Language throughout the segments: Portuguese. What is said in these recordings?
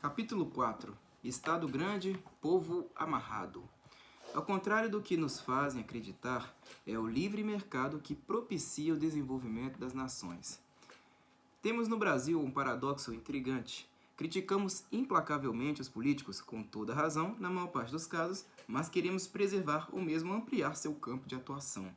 Capítulo 4. Estado grande, povo amarrado. Ao contrário do que nos fazem acreditar, é o livre mercado que propicia o desenvolvimento das nações. Temos no Brasil um paradoxo intrigante. Criticamos implacavelmente os políticos, com toda razão, na maior parte dos casos, mas queremos preservar ou mesmo ampliar seu campo de atuação.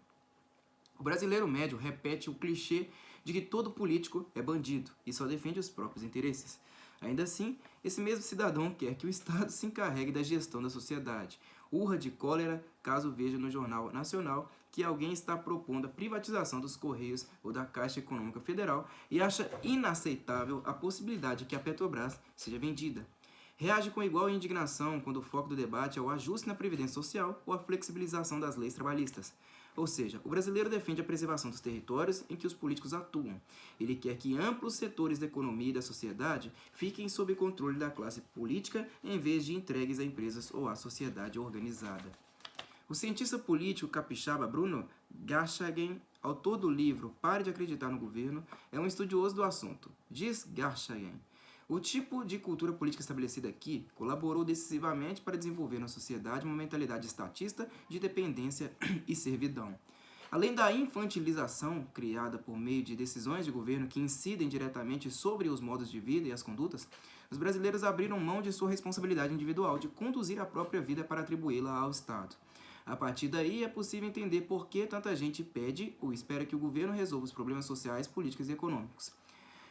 O brasileiro médio repete o clichê de que todo político é bandido e só defende os próprios interesses. Ainda assim, esse mesmo cidadão quer que o Estado se encarregue da gestão da sociedade. Urra de cólera caso veja no Jornal Nacional que alguém está propondo a privatização dos Correios ou da Caixa Econômica Federal e acha inaceitável a possibilidade de que a Petrobras seja vendida. Reage com igual indignação quando o foco do debate é o ajuste na Previdência Social ou a flexibilização das leis trabalhistas. Ou seja, o brasileiro defende a preservação dos territórios em que os políticos atuam. Ele quer que amplos setores da economia e da sociedade fiquem sob controle da classe política em vez de entregues a empresas ou à sociedade organizada. O cientista político capixaba Bruno Garchagen, autor do livro Pare de Acreditar no Governo, é um estudioso do assunto. Diz Garchagen: o tipo de cultura política estabelecida aqui colaborou decisivamente para desenvolver na sociedade uma mentalidade estatista de dependência e servidão. Além da infantilização criada por meio de decisões de governo que incidem diretamente sobre os modos de vida e as condutas, os brasileiros abriram mão de sua responsabilidade individual de conduzir a própria vida para atribuí-la ao Estado. A partir daí é possível entender por que tanta gente pede ou espera que o governo resolva os problemas sociais, políticos e econômicos.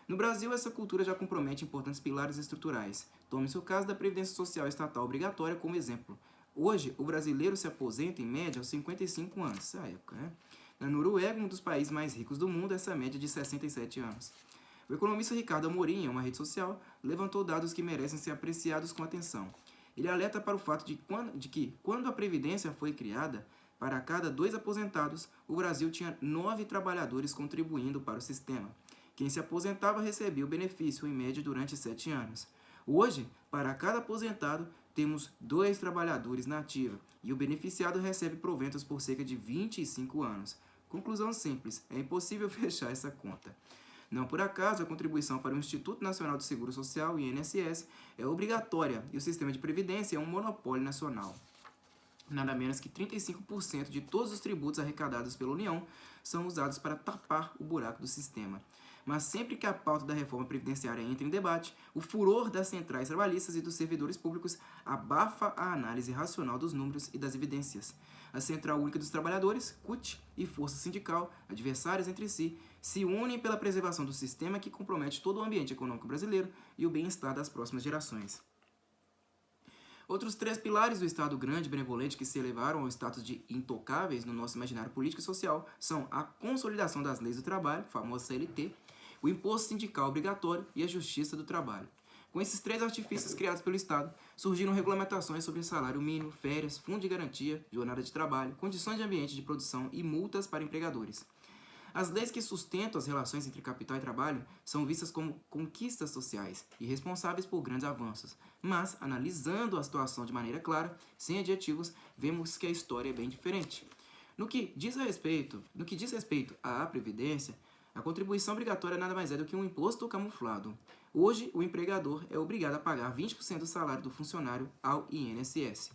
No Brasil, essa cultura já compromete importantes pilares estruturais. Tome-se o caso da Previdência Social Estatal obrigatória como exemplo. Hoje, o brasileiro se aposenta em média aos 55 anos. Essa época, né? Na Noruega, um dos países mais ricos do mundo, essa média é de 67 anos. O economista Ricardo Amorim, em uma rede social, levantou dados que merecem ser apreciados com atenção. Ele alerta para o fato de que, quando a Previdência foi criada, para cada 2 aposentados, o Brasil tinha 9 trabalhadores contribuindo para o sistema. Quem se aposentava recebia o benefício, em média, durante 7 anos. Hoje, para cada aposentado, temos 2 trabalhadores na ativa, e o beneficiado recebe proventos por cerca de 25 anos. Conclusão simples, é impossível fechar essa conta. Não por acaso, a contribuição para o Instituto Nacional do Seguro Social, INSS, é obrigatória, e o sistema de previdência é um monopólio nacional. Nada menos que 35% de todos os tributos arrecadados pela União são usados para tapar o buraco do sistema. Mas sempre que a pauta da reforma previdenciária entra em debate, o furor das centrais trabalhistas e dos servidores públicos abafa a análise racional dos números e das evidências. A Central Única dos Trabalhadores, CUT, e Força Sindical, adversárias entre si, se unem pela preservação do sistema que compromete todo o ambiente econômico brasileiro e o bem-estar das próximas gerações. Outros 3 pilares do Estado grande e benevolente que se elevaram ao status de intocáveis no nosso imaginário político e social são a consolidação das leis do trabalho, famosa CLT, o imposto sindical obrigatório e a justiça do trabalho. Com esses 3 artifícios criados pelo Estado, surgiram regulamentações sobre salário mínimo, férias, fundo de garantia, jornada de trabalho, condições de ambiente de produção e multas para empregadores. As leis que sustentam as relações entre capital e trabalho são vistas como conquistas sociais e responsáveis por grandes avanços, mas, analisando a situação de maneira clara, sem adjetivos, vemos que a história é bem diferente. No que diz respeito à Previdência, a contribuição obrigatória nada mais é do que um imposto camuflado. Hoje, o empregador é obrigado a pagar 20% do salário do funcionário ao INSS.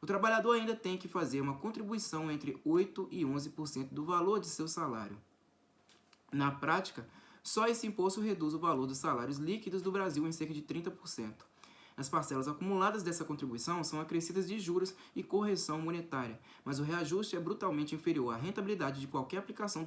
O trabalhador ainda tem que fazer uma contribuição entre 8% e 11% do valor de seu salário. Na prática, só esse imposto reduz o valor dos salários líquidos do Brasil em cerca de 30%. As parcelas acumuladas dessa contribuição são acrescidas de juros e correção monetária, mas o reajuste é brutalmente inferior à rentabilidade de qualquer aplicação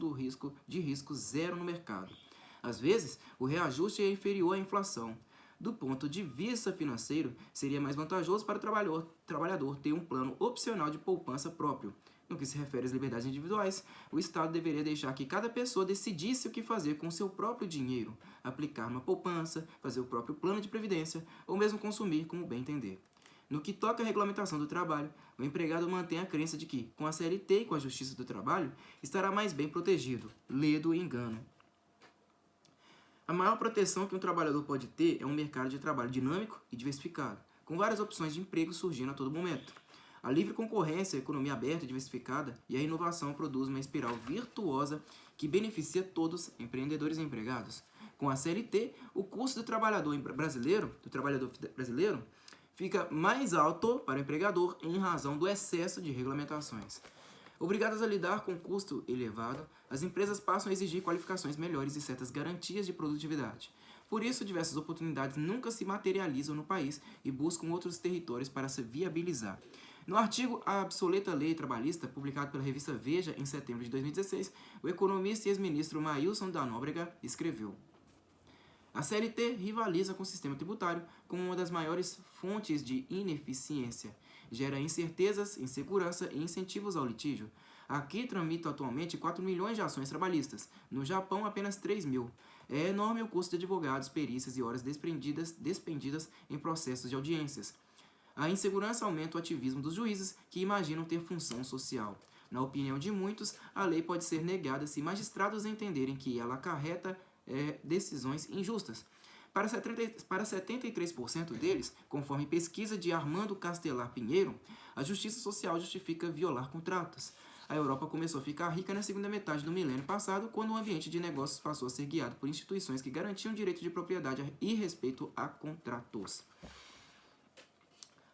de risco zero no mercado. Às vezes, o reajuste é inferior à inflação. Do ponto de vista financeiro, seria mais vantajoso para o trabalhador ter um plano opcional de poupança próprio. No que se refere às liberdades individuais, o Estado deveria deixar que cada pessoa decidisse o que fazer com seu próprio dinheiro, aplicar uma poupança, fazer o próprio plano de previdência ou mesmo consumir como bem entender. No que toca à regulamentação do trabalho, o empregado mantém a crença de que, com a CLT e com a Justiça do Trabalho, estará mais bem protegido. Lê do engano. A maior proteção que um trabalhador pode ter é um mercado de trabalho dinâmico e diversificado, com várias opções de emprego surgindo a todo momento. A livre concorrência, a economia aberta e diversificada e a inovação produzem uma espiral virtuosa que beneficia todos, empreendedores e empregados. Com a CLT, o custo do trabalhador brasileiro fica mais alto para o empregador em razão do excesso de regulamentações. Obrigadas a lidar com custo elevado, as empresas passam a exigir qualificações melhores e certas garantias de produtividade. Por isso, diversas oportunidades nunca se materializam no país e buscam outros territórios para se viabilizar. No artigo A Obsoleta Lei Trabalhista, publicado pela revista Veja em setembro de 2016, o economista e ex-ministro Maílson da Nóbrega escreveu: a CLT rivaliza com o sistema tributário como uma das maiores fontes de ineficiência. Gera incertezas, insegurança e incentivos ao litígio. Aqui tramitam atualmente 4 milhões de ações trabalhistas. No Japão, apenas 3 mil. É enorme o custo de advogados, perícias e horas despendidas em processos de audiências. A insegurança aumenta o ativismo dos juízes, que imaginam ter função social. Na opinião de muitos, a lei pode ser negada se magistrados entenderem que ela acarreta decisões injustas. Para 73% deles, conforme pesquisa de Armando Castelar Pinheiro, a justiça social justifica violar contratos. A Europa começou a ficar rica na segunda metade do milênio passado, quando o ambiente de negócios passou a ser guiado por instituições que garantiam direito de propriedade e respeito a contratos.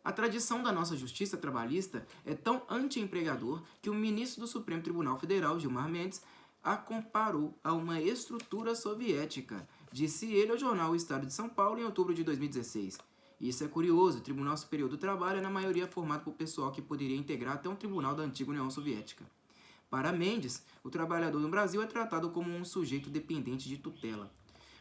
A tradição da nossa justiça trabalhista é tão anti-empregador que o ministro do Supremo Tribunal Federal, Gilmar Mendes, a comparou a uma estrutura soviética, disse ele ao jornal O Estado de São Paulo em outubro de 2016. Isso é curioso, o Tribunal Superior do Trabalho é na maioria formado por pessoal que poderia integrar até um tribunal da antiga União Soviética. Para Mendes, o trabalhador no Brasil é tratado como um sujeito dependente de tutela.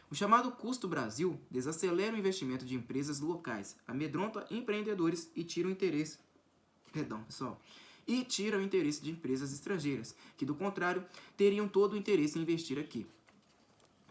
O chamado custo Brasil desacelera o investimento de empresas locais, amedronta empreendedores e tira o interesse de empresas estrangeiras, que, do contrário, teriam todo o interesse em investir aqui.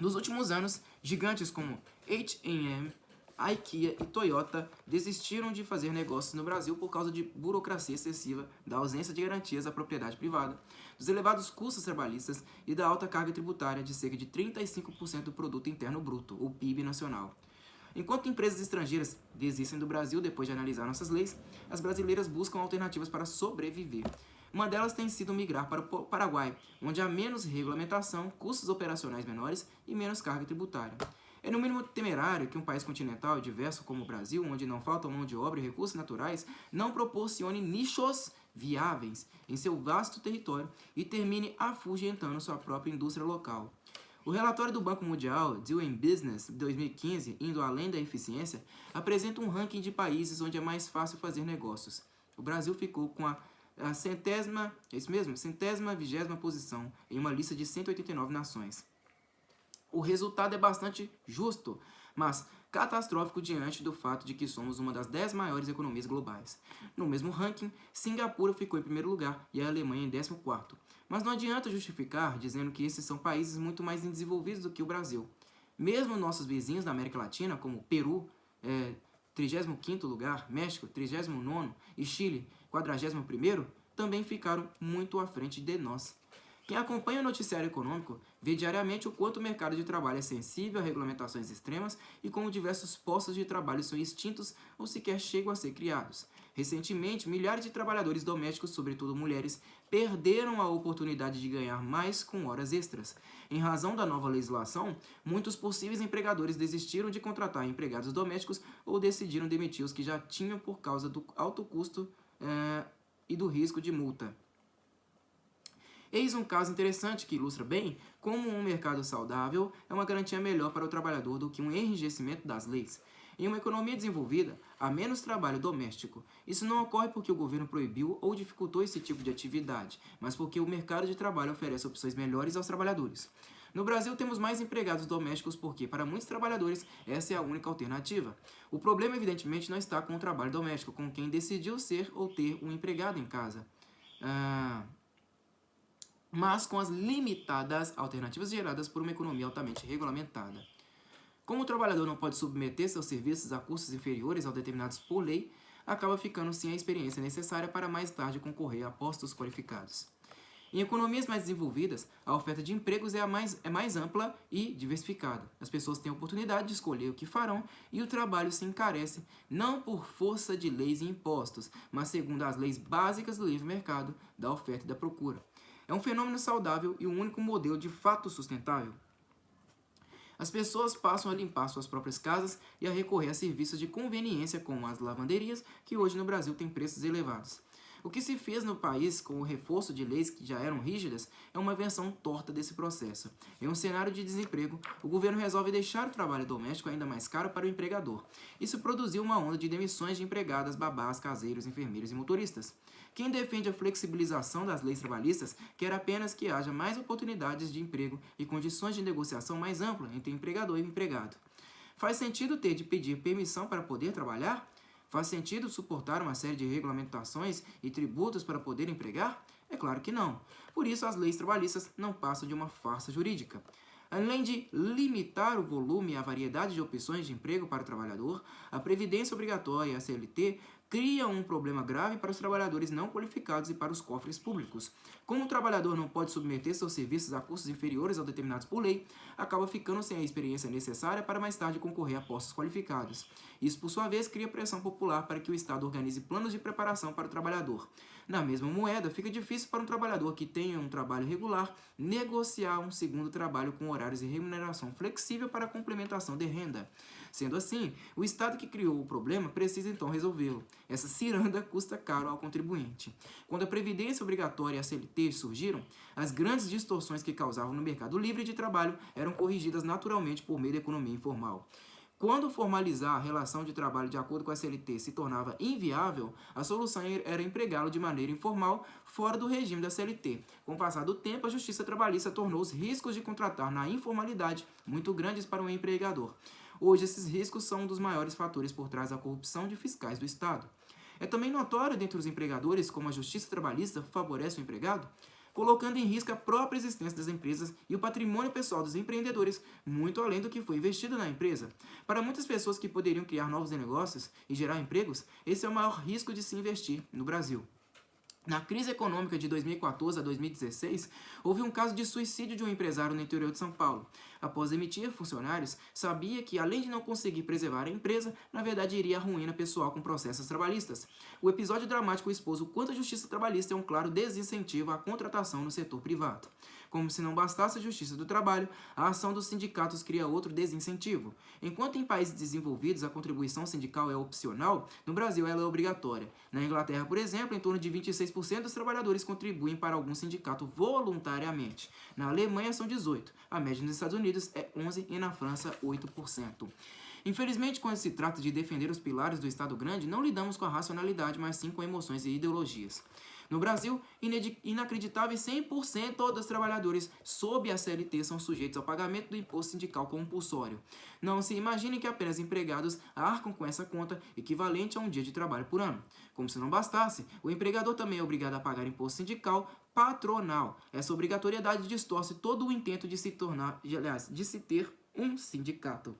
Nos últimos anos, gigantes como H&M, IKEA e Toyota desistiram de fazer negócios no Brasil por causa de burocracia excessiva, da ausência de garantias à propriedade privada, dos elevados custos trabalhistas e da alta carga tributária de cerca de 35% do produto interno bruto, ou PIB nacional. Enquanto empresas estrangeiras desistem do Brasil depois de analisar nossas leis, as brasileiras buscam alternativas para sobreviver. Uma delas tem sido migrar para o Paraguai, onde há menos regulamentação, custos operacionais menores e menos carga tributária. É no mínimo temerário que um país continental e diverso como o Brasil, onde não faltam mão de obra e recursos naturais, não proporcione nichos viáveis em seu vasto território e termine afugentando sua própria indústria local. O relatório do Banco Mundial, Doing Business 2015, indo além da eficiência, apresenta um ranking de países onde é mais fácil fazer negócios. O Brasil ficou com a centésima vigésima posição em uma lista de 189 nações. O resultado é bastante justo, mas catastrófico diante do fato de que somos uma das 10 maiores economias globais. No mesmo ranking, Singapura ficou em primeiro lugar e a Alemanha em 14º. Mas não adianta justificar dizendo que esses são países muito mais desenvolvidos do que o Brasil. Mesmo nossos vizinhos da América Latina, como Peru, 35º lugar, México, 39º e Chile, 41º, também ficaram muito à frente de nós. Quem acompanha o noticiário econômico vê diariamente o quanto o mercado de trabalho é sensível a regulamentações extremas e como diversos postos de trabalho são extintos ou sequer chegam a ser criados. Recentemente, milhares de trabalhadores domésticos, sobretudo mulheres, perderam a oportunidade de ganhar mais com horas extras. Em razão da nova legislação, muitos possíveis empregadores desistiram de contratar empregados domésticos ou decidiram demitir os que já tinham por causa do alto custo e do risco de multa. Eis um caso interessante que ilustra bem como um mercado saudável é uma garantia melhor para o trabalhador do que um enrijecimento das leis. Em uma economia desenvolvida, há menos trabalho doméstico. Isso não ocorre porque o governo proibiu ou dificultou esse tipo de atividade, mas porque o mercado de trabalho oferece opções melhores aos trabalhadores. No Brasil, temos mais empregados domésticos porque, para muitos trabalhadores, essa é a única alternativa. O problema, evidentemente, não está com o trabalho doméstico, com quem decidiu ser ou ter um empregado em casa. Mas com as limitadas alternativas geradas por uma economia altamente regulamentada. Como o trabalhador não pode submeter seus serviços a custos inferiores ao determinados por lei, acaba ficando sem a experiência necessária para mais tarde concorrer a postos qualificados. Em economias mais desenvolvidas, a oferta de empregos é mais ampla e diversificada. As pessoas têm a oportunidade de escolher o que farão e o trabalho se encarece não por força de leis e impostos, mas segundo as leis básicas do livre mercado, da oferta e da procura. É um fenômeno saudável e o único modelo de fato sustentável. As pessoas passam a limpar suas próprias casas e a recorrer a serviços de conveniência como as lavanderias, que hoje no Brasil têm preços elevados. O que se fez no país com o reforço de leis que já eram rígidas é uma versão torta desse processo. Em um cenário de desemprego, o governo resolve deixar o trabalho doméstico ainda mais caro para o empregador. Isso produziu uma onda de demissões de empregadas, babás, caseiros, enfermeiros e motoristas. Quem defende a flexibilização das leis trabalhistas quer apenas que haja mais oportunidades de emprego e condições de negociação mais amplas entre empregador e empregado. Faz sentido ter de pedir permissão para poder trabalhar? Faz sentido suportar uma série de regulamentações e tributos para poder empregar? É claro que não. Por isso, as leis trabalhistas não passam de uma farsa jurídica. Além de limitar o volume e a variedade de opções de emprego para o trabalhador, a Previdência Obrigatória e a CLT criam um problema grave para os trabalhadores não qualificados e para os cofres públicos. Como o trabalhador não pode submeter seus serviços a custos inferiores ao determinados por lei, acaba ficando sem a experiência necessária para mais tarde concorrer a postos qualificados. Isso, por sua vez, cria pressão popular para que o Estado organize planos de preparação para o trabalhador. Na mesma moeda, fica difícil para um trabalhador que tenha um trabalho regular negociar um segundo trabalho com horários e remuneração flexível para a complementação de renda. Sendo assim, o Estado que criou o problema precisa então resolvê-lo. Essa ciranda custa caro ao contribuinte. Quando a Previdência Obrigatória e a CLT surgiram, as grandes distorções que causavam no mercado livre de trabalho eram corrigidas naturalmente por meio da economia informal. Quando formalizar a relação de trabalho de acordo com a CLT se tornava inviável, a solução era empregá-lo de maneira informal, fora do regime da CLT. Com o passar do tempo, a Justiça Trabalhista tornou os riscos de contratar na informalidade muito grandes para o empregador. Hoje, esses riscos são um dos maiores fatores por trás da corrupção de fiscais do Estado. É também notório dentre os empregadores como a Justiça Trabalhista favorece o empregado, colocando em risco a própria existência das empresas e o patrimônio pessoal dos empreendedores, muito além do que foi investido na empresa. Para muitas pessoas que poderiam criar novos negócios e gerar empregos, esse é o maior risco de se investir no Brasil. Na crise econômica de 2014 a 2016, houve um caso de suicídio de um empresário no interior de São Paulo. Após demitir funcionários, sabia que, além de não conseguir preservar a empresa, na verdade iria à ruína pessoal com processos trabalhistas. O episódio dramático expôs o quanto a justiça trabalhista é um claro desincentivo à contratação no setor privado. Como se não bastasse a justiça do trabalho, a ação dos sindicatos cria outro desincentivo. Enquanto em países desenvolvidos a contribuição sindical é opcional, no Brasil ela é obrigatória. Na Inglaterra, por exemplo, em torno de 26% dos trabalhadores contribuem para algum sindicato voluntariamente. Na Alemanha são 18%, a média nos Estados Unidos é 11% e na França 8%. Infelizmente, quando se trata de defender os pilares do Estado Grande, não lidamos com a racionalidade, mas sim com emoções e ideologias. No Brasil, inacreditáveis 100% dos trabalhadores sob a CLT são sujeitos ao pagamento do imposto sindical compulsório. Não se imagine que apenas empregados arcam com essa conta, equivalente a um dia de trabalho por ano. Como se não bastasse, o empregador também é obrigado a pagar imposto sindical patronal. Essa obrigatoriedade distorce todo o intento de se ter um sindicato.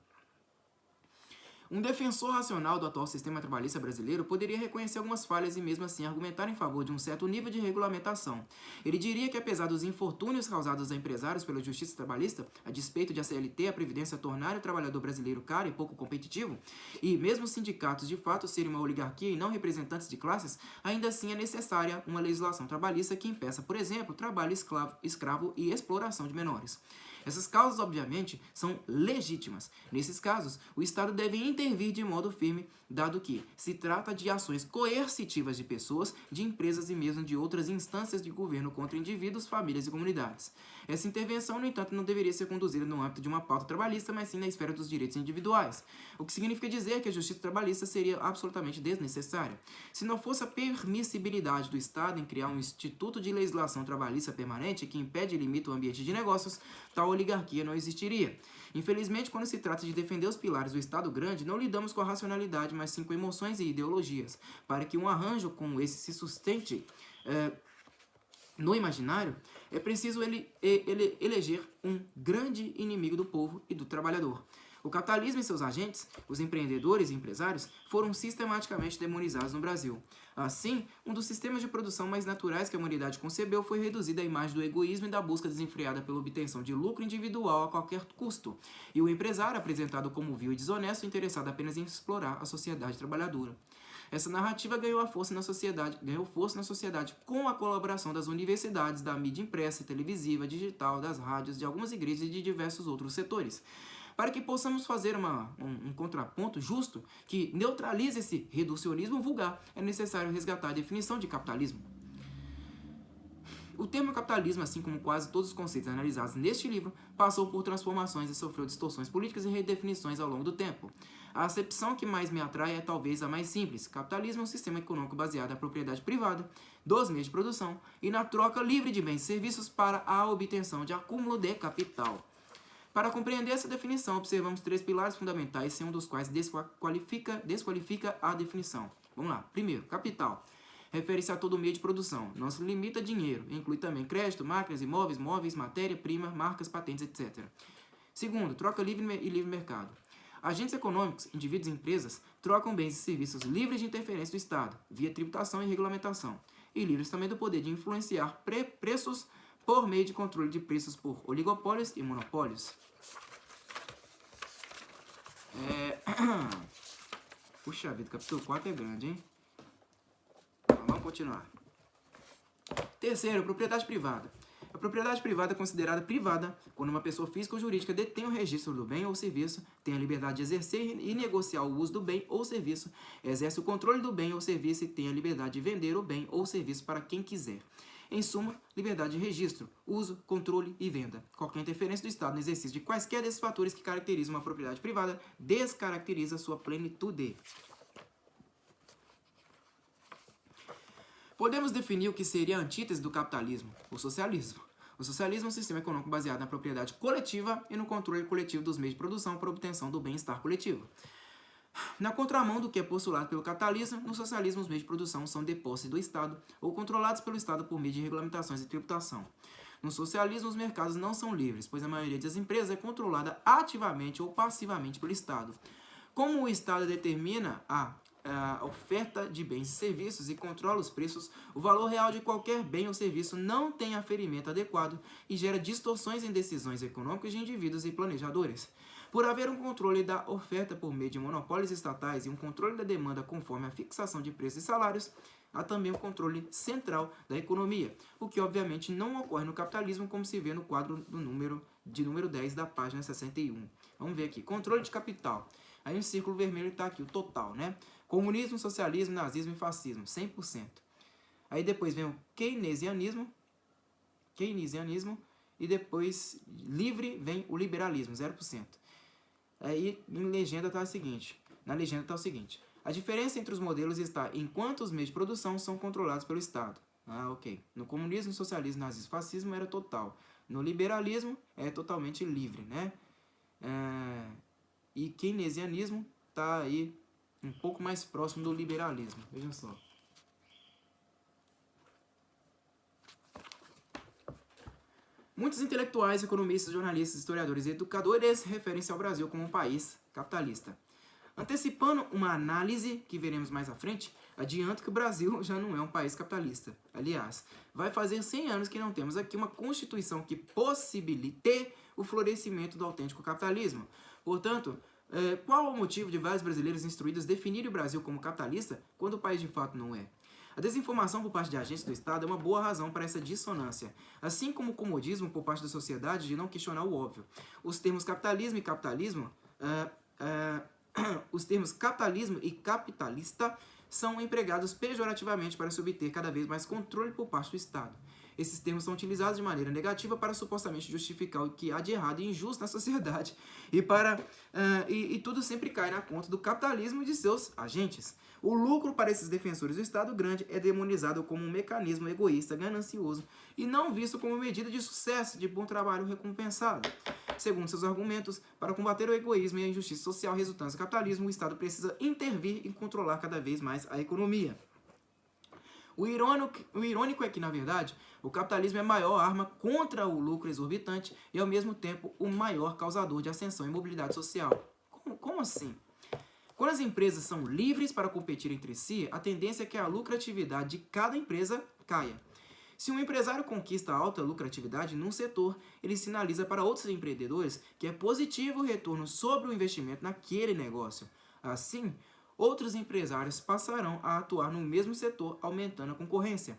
Um defensor racional do atual sistema trabalhista brasileiro poderia reconhecer algumas falhas e mesmo assim argumentar em favor de um certo nível de regulamentação. Ele diria que apesar dos infortúnios causados a empresários pela justiça trabalhista, a despeito de a CLT e a Previdência tornarem o trabalhador brasileiro caro e pouco competitivo, e mesmo os sindicatos de fato serem uma oligarquia e não representantes de classes, ainda assim é necessária uma legislação trabalhista que impeça, por exemplo, trabalho escravo e exploração de menores. Essas causas, obviamente, são legítimas. Nesses casos, o Estado deve intervir de modo firme, dado que se trata de ações coercitivas de pessoas, de empresas e mesmo de outras instâncias de governo contra indivíduos, famílias e comunidades. Essa intervenção, no entanto, não deveria ser conduzida no âmbito de uma pauta trabalhista, mas sim na esfera dos direitos individuais, o que significa dizer que a justiça trabalhista seria absolutamente desnecessária. Se não fosse a permissibilidade do Estado em criar um instituto de legislação trabalhista permanente que impede e limita o ambiente de negócios, tal oligarquia não existiria. Infelizmente, quando se trata de defender os pilares do Estado Grande, não lidamos com a racionalidade, mas sim com emoções e ideologias. Para que um arranjo como esse se sustente no imaginário, é preciso eleger um grande inimigo do povo e do trabalhador. O capitalismo e seus agentes, os empreendedores e empresários, foram sistematicamente demonizados no Brasil. Assim, um dos sistemas de produção mais naturais que a humanidade concebeu foi reduzido à imagem do egoísmo e da busca desenfreada pela obtenção de lucro individual a qualquer custo, e o empresário apresentado como vil e desonesto, interessado apenas em explorar a sociedade trabalhadora. Essa narrativa ganhou força na sociedade com a colaboração das universidades, da mídia impressa e televisiva, digital, das rádios, de algumas igrejas e de diversos outros setores. Para que possamos fazer um contraponto justo que neutralize esse reducionismo vulgar, é necessário resgatar a definição de capitalismo. O termo capitalismo, assim como quase todos os conceitos analisados neste livro, passou por transformações e sofreu distorções políticas e redefinições ao longo do tempo. A acepção que mais me atrai é talvez a mais simples. Capitalismo é um sistema econômico baseado na propriedade privada dos meios de produção e na troca livre de bens e serviços para a obtenção de acúmulo de capital. Para compreender essa definição, observamos 3 pilares fundamentais, sem um dos quais desqualifica a definição. Vamos lá. Primeiro, capital. Refere-se a todo meio de produção. Não se limita a dinheiro. Inclui também crédito, máquinas, imóveis, móveis, matéria-prima, marcas, patentes, etc. Segundo, troca livre e livre mercado. Agentes econômicos, indivíduos e empresas, trocam bens e serviços livres de interferência do Estado, via tributação e regulamentação, e livres também do poder de influenciar preços por meio de controle de preços por oligopólios e monopólios. Puxa vida, capítulo 4 é grande, hein? Vamos continuar. Terceiro, propriedade privada. A propriedade privada é considerada privada quando uma pessoa física ou jurídica detém o registro do bem ou serviço, tem a liberdade de exercer e negociar o uso do bem ou serviço, exerce o controle do bem ou serviço e tem a liberdade de vender o bem ou serviço para quem quiser. Em suma, liberdade de registro, uso, controle e venda. Qualquer interferência do Estado no exercício de quaisquer desses fatores que caracterizam uma propriedade privada descaracteriza sua plenitude. Podemos definir o que seria a antítese do capitalismo, o socialismo. O socialismo é um sistema econômico baseado na propriedade coletiva e no controle coletivo dos meios de produção para a obtenção do bem-estar coletivo. Na contramão do que é postulado pelo capitalismo, no socialismo os meios de produção são de posse do Estado ou controlados pelo Estado por meio de regulamentações e tributação. No socialismo, os mercados não são livres, pois a maioria das empresas é controlada ativamente ou passivamente pelo Estado. Como o Estado determina a oferta de bens e serviços e controla os preços, o valor real de qualquer bem ou serviço não tem aferimento adequado e gera distorções em decisões econômicas de indivíduos e planejadores. Por haver um controle da oferta por meio de monopólios estatais e um controle da demanda conforme a fixação de preços e salários, há também um controle central da economia, o que obviamente não ocorre no capitalismo, como se vê no quadro de número 10 da página 61. Vamos ver aqui, controle de capital. Aí no círculo vermelho está aqui o total, né? Comunismo, socialismo, nazismo e fascismo, 100%. Aí depois vem o keynesianismo, e depois livre vem o liberalismo, 0%. Aí na legenda está o seguinte, a diferença entre os modelos está em quanto os meios de produção são controlados pelo Estado. Ok. No comunismo, socialismo, nazismo e fascismo era total. No liberalismo é totalmente livre, né? E keynesianismo está aí um pouco mais próximo do liberalismo. Vejam só. Muitos intelectuais, economistas, jornalistas, historiadores e educadores referem-se ao Brasil como um país capitalista. Antecipando uma análise que veremos mais à frente, adianto que o Brasil já não é um país capitalista. Aliás, vai fazer 100 anos que não temos aqui uma Constituição que possibilite o florescimento do autêntico capitalismo. Portanto, qual o motivo de vários brasileiros instruídos definirem o Brasil como capitalista quando o país de fato não é? A desinformação por parte de agentes do Estado é uma boa razão para essa dissonância, assim como o comodismo por parte da sociedade de não questionar o óbvio. Os termos capitalismo e capitalista são empregados pejorativamente para se obter cada vez mais controle por parte do Estado. Esses termos são utilizados de maneira negativa para supostamente justificar o que há de errado e injusto na sociedade e tudo sempre cai na conta do capitalismo e de seus agentes. O lucro para esses defensores do Estado grande é demonizado como um mecanismo egoísta, ganancioso e não visto como medida de sucesso, de bom trabalho recompensado. Segundo seus argumentos, para combater o egoísmo e a injustiça social resultantes do capitalismo, o Estado precisa intervir e controlar cada vez mais a economia. O irônico é que, na verdade, o capitalismo é a maior arma contra o lucro exorbitante e, ao mesmo tempo, o maior causador de ascensão e mobilidade social. Como assim? Quando as empresas são livres para competir entre si, a tendência é que a lucratividade de cada empresa caia. Se um empresário conquista alta lucratividade num setor, ele sinaliza para outros empreendedores que é positivo o retorno sobre o investimento naquele negócio. Assim, outros empresários passarão a atuar no mesmo setor, aumentando a concorrência.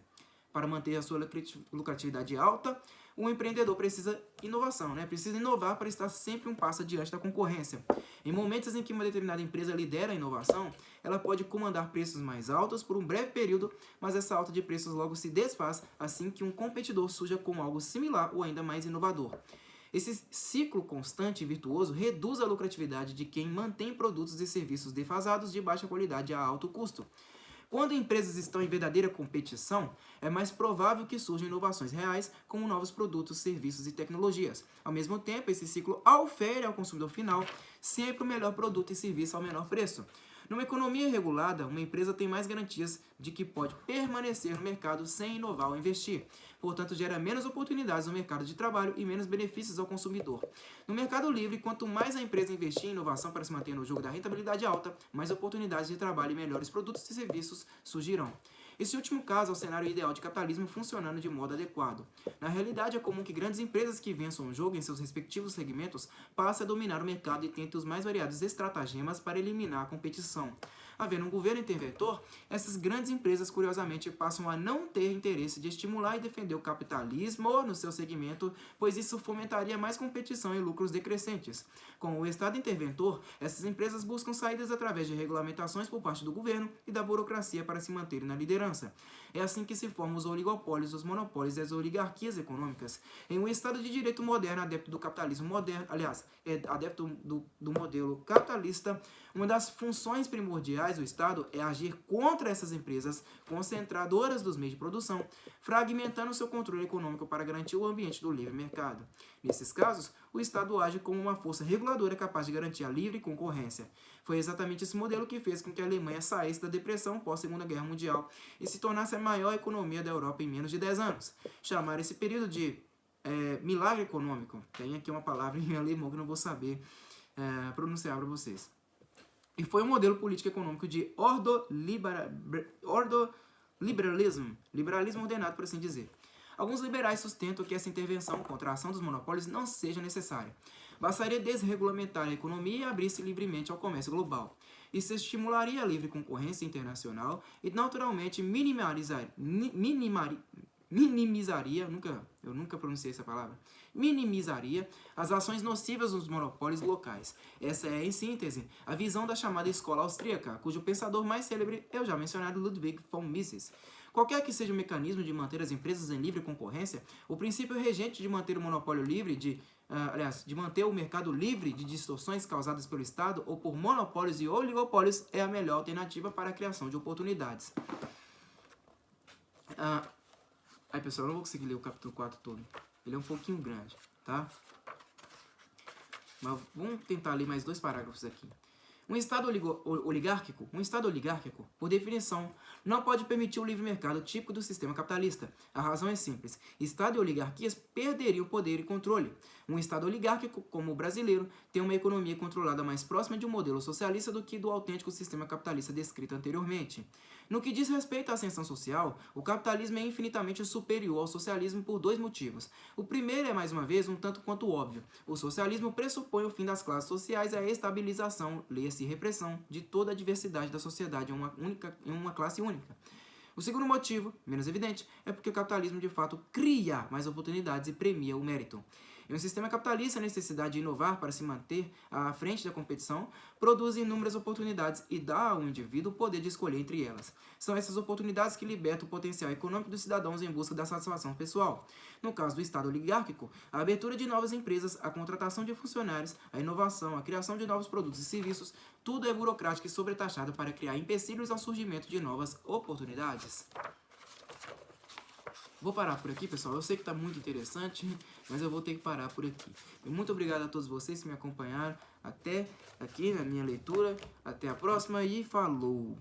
Para manter a sua lucratividade alta, o empreendedor precisa inovação, né? Precisa inovar para estar sempre um passo adiante da concorrência. Em momentos em que uma determinada empresa lidera a inovação, ela pode comandar preços mais altos por um breve período, mas essa alta de preços logo se desfaz assim que um competidor surja com algo similar ou ainda mais inovador. Esse ciclo constante e virtuoso reduz a lucratividade de quem mantém produtos e serviços defasados de baixa qualidade a alto custo. Quando empresas estão em verdadeira competição, é mais provável que surjam inovações reais, como novos produtos, serviços e tecnologias. Ao mesmo tempo, esse ciclo ofere ao consumidor final sempre o melhor produto e serviço ao menor preço. Numa economia regulada, uma empresa tem mais garantias de que pode permanecer no mercado sem inovar ou investir. Portanto, gera menos oportunidades no mercado de trabalho e menos benefícios ao consumidor. No mercado livre, quanto mais a empresa investir em inovação para se manter no jogo da rentabilidade alta, mais oportunidades de trabalho e melhores produtos e serviços surgirão. Esse último caso é o cenário ideal de capitalismo funcionando de modo adequado. Na realidade, é comum que grandes empresas que vençam o jogo em seus respectivos segmentos passem a dominar o mercado e tentem os mais variados estratagemas para eliminar a competição. Havendo um governo interventor, essas grandes empresas, curiosamente, passam a não ter interesse de estimular e defender o capitalismo no seu segmento, pois isso fomentaria mais competição e lucros decrescentes. Com o Estado interventor, essas empresas buscam saídas através de regulamentações por parte do governo e da burocracia para se manterem na liderança. É assim que se formam os oligopólios, os monopólios e as oligarquias econômicas. Em um Estado de direito moderno, adepto do capitalismo moderno, adepto do modelo capitalista, uma das funções primordiais do Estado é agir contra essas empresas concentradoras dos meios de produção, fragmentando seu controle econômico para garantir o ambiente do livre mercado. Nesses casos, o Estado age como uma força reguladora capaz de garantir a livre concorrência. Foi exatamente esse modelo que fez com que a Alemanha saísse da depressão pós-Segunda Guerra Mundial e se tornasse a maior economia da Europa em menos de 10 anos. Chamar esse período de milagre econômico. Tem aqui uma palavra em alemão que eu não vou saber pronunciar para vocês. E foi um modelo político econômico de ordoliberalismo, liberalismo ordenado, por assim dizer. Alguns liberais sustentam que essa intervenção contra a ação dos monopólios não seja necessária. Bastaria desregulamentar a economia e abrir-se livremente ao comércio global. Isso estimularia a livre concorrência internacional e, naturalmente, minimizaria, eu nunca pronunciei essa palavra, minimizaria as ações nocivas dos monopólios locais. Essa é, em síntese, a visão da chamada escola austríaca, cujo pensador mais célebre é o já mencionado Ludwig von Mises. Qualquer que seja o mecanismo de manter as empresas em livre concorrência, o princípio regente de manter o monopólio livre de manter o mercado livre de distorções causadas pelo Estado ou por monopólios e oligopólios é a melhor alternativa para a criação de oportunidades. Pessoal, eu não vou conseguir ler o capítulo 4 todo. Ele é um pouquinho grande, tá? Mas vamos tentar ler mais 2 parágrafos aqui. Um Estado oligárquico, por definição, não pode permitir o livre mercado típico do sistema capitalista. A razão é simples. Estado e oligarquias perderiam poder e controle. Um Estado oligárquico, como o brasileiro, tem uma economia controlada mais próxima de um modelo socialista do que do autêntico sistema capitalista descrito anteriormente. No que diz respeito à ascensão social, o capitalismo é infinitamente superior ao socialismo por 2 motivos. O primeiro é, mais uma vez, um tanto quanto óbvio. O socialismo pressupõe o fim das classes sociais e a estabilização, leia-se repressão, de toda a diversidade da sociedade em uma classe única. O segundo motivo, menos evidente, é porque o capitalismo de fato cria mais oportunidades e premia o mérito. Em um sistema capitalista, a necessidade de inovar para se manter à frente da competição produz inúmeras oportunidades e dá ao indivíduo o poder de escolher entre elas. São essas oportunidades que libertam o potencial econômico dos cidadãos em busca da satisfação pessoal. No caso do Estado oligárquico, a abertura de novas empresas, a contratação de funcionários, a inovação, a criação de novos produtos e serviços, tudo é burocrático e sobretaxado para criar empecilhos ao surgimento de novas oportunidades. Vou parar por aqui, pessoal. Eu sei que está muito interessante, mas eu vou ter que parar por aqui. Muito obrigado a todos vocês que me acompanharam até aqui na minha leitura. Até a próxima e falou!